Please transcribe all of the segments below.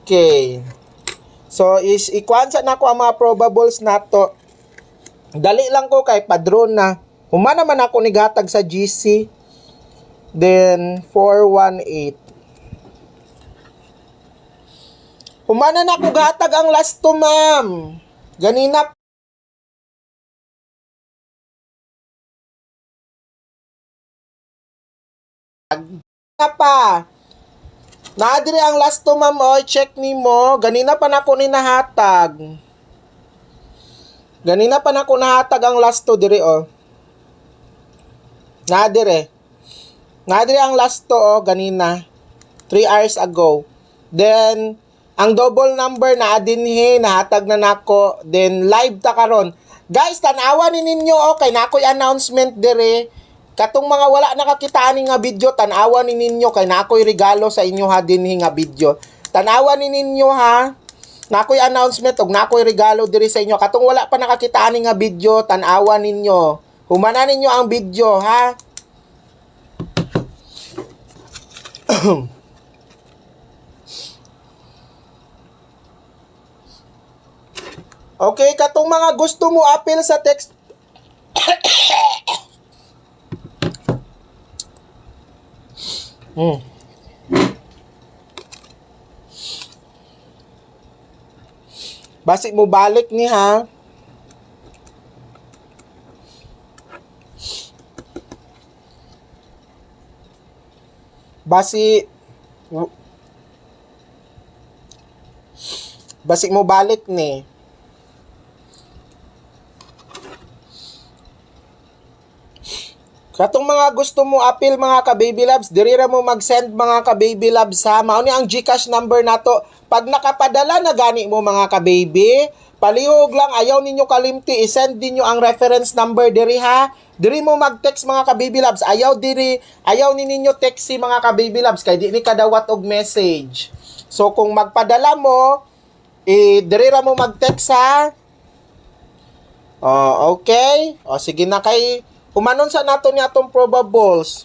Okay. So, ikuan sa nako ang mga probables nato. Dali lang ko kay padron na. Humana man ako nigatag sa GC. Then, 418. Humana na ako gatag ang last to, ma'am. Ganina pa. Naadiri ang last to, ma'am, oy, check nimo. Ganina pa nako ni nahatag. Ganina pa nako nahatag ang last to diri, oh. Naadiri ang last to, oh, ganina. 3 hours ago. Then, ang double number na adinhi, nahatag na nako. Then, live ta karon. Guys, tanawa ni ninyo, okay, nako'y announcement diri. Katong mga wala nakakitaan nga video, tanawa ni ninyo kay nakoy regalo sa inyo ha dinhi nga video. Tanawa ni ninyo ha. Nakoy announcement og nakoy regalo diri sa inyo. Katong wala pa nakakitaan nga video, tanawa ninyo. Humana ninyo ang video ha. Okay, katong mga gusto mo appeal sa text Basi mo balik ni ha. Basi mo balik ni. Katong mga gusto mo appeal mga ka-baby loves, diri ra mo mag-send mga ka-baby loves ha. Mao ni ang GCash number nato. Pag nakapadala na gani mo mga ka-baby, palihog lang ayaw ninyo kalimti, i-send din nyo ang reference number diri ha. Diri mo mag-text mga ka-baby loves. Ayaw ni ninyo text si mga ka-baby loves kay di ni kadawat og message. So kung magpadala mo, diri ra mo mag-text ha. Oh, okay. O sige na kay umanon sa nato ni atong probables.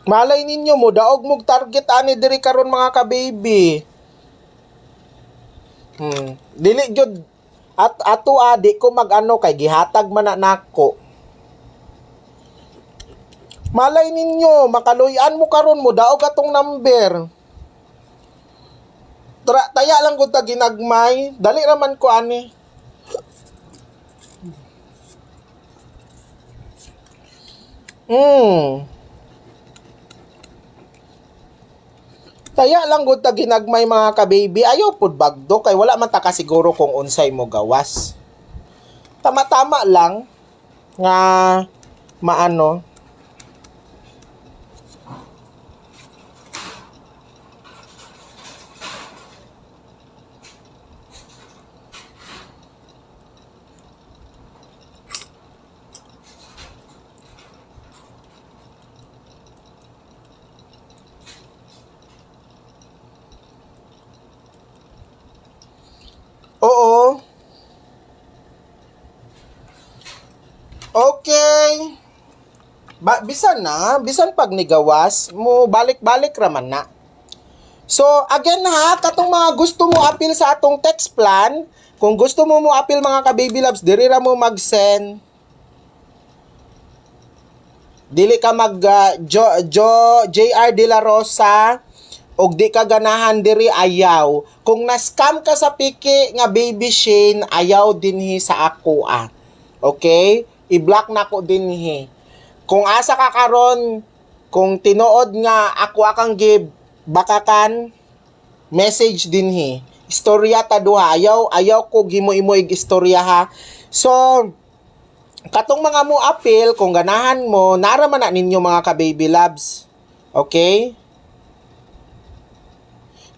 Malay ninyo mo, daog mong target ani diri karon mga ka-baby. Dili jud ato di ko mag-ano kay gihatag man na nako. Malay ninyo, makaluyan mo karon mo daog atong number. Taya lang gud ta ginagmay, dali raman ko ani. Taya lang gud ta ginagmay mga ka-baby. Ayaw pud bagdo kay wala man ta kasiguro kung unsay mo gawas. Tama-tama lang nga maano. Oo. Okay. Bisan pag nigawas, mo balik-balik raman na. So, again ha, katong mga gusto mo appeal sa atong text plan, kung gusto mo appeal mga ka-baby loves, diri ra mo mag-send. Dili ka mag JR De La Rosa, og di ka ganahan diri ayaw. Kung na-scam ka sa piki nga baby Shane, ayaw dinhi sa ako Okay? I-block na ko dinhi. Kung asa ka karon, kung tinuod nga ako akang give, baka kan message dinhi. Istorya ta duha, ayaw ko gimo-imoig istorya ha. So, katong mga mo appeal, kung ganahan mo, naraman na ninyo mga ka-baby loves. Okay?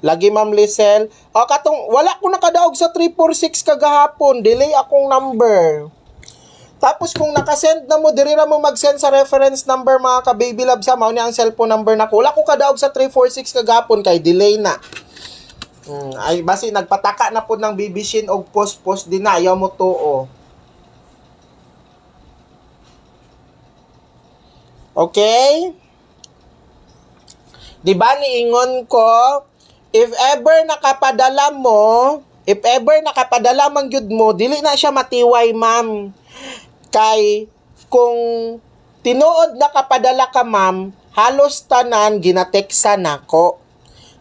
Lagi Ma'am Lisel. Katong wala ko nakadaog sa 346 kagahapon. Delay akong number. Tapos kung nakasend na mo, diri ra mo mag-send sa reference number mga ka-baby love sa mao ni ang cellphone number nako. Wala ko kadaog sa 346 kagahapon kay delay na. Ay basi nagpataka na po ng baby Shin og post din na ayaw mo tuo. Okay? Di ba niingon ko, if ever nakapadala man gyud mo, dili na siya matiway, ma'am. Kay kung tinuod nakapadala ka, ma'am, halos tanan ginateksa nako.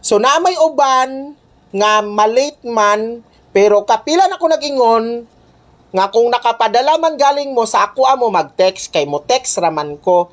So na may uban nga malate man, pero kapila na ko nag-ingon nga kung nakapadala man galing mo sa ako amo mag-text kay mo text raman ko.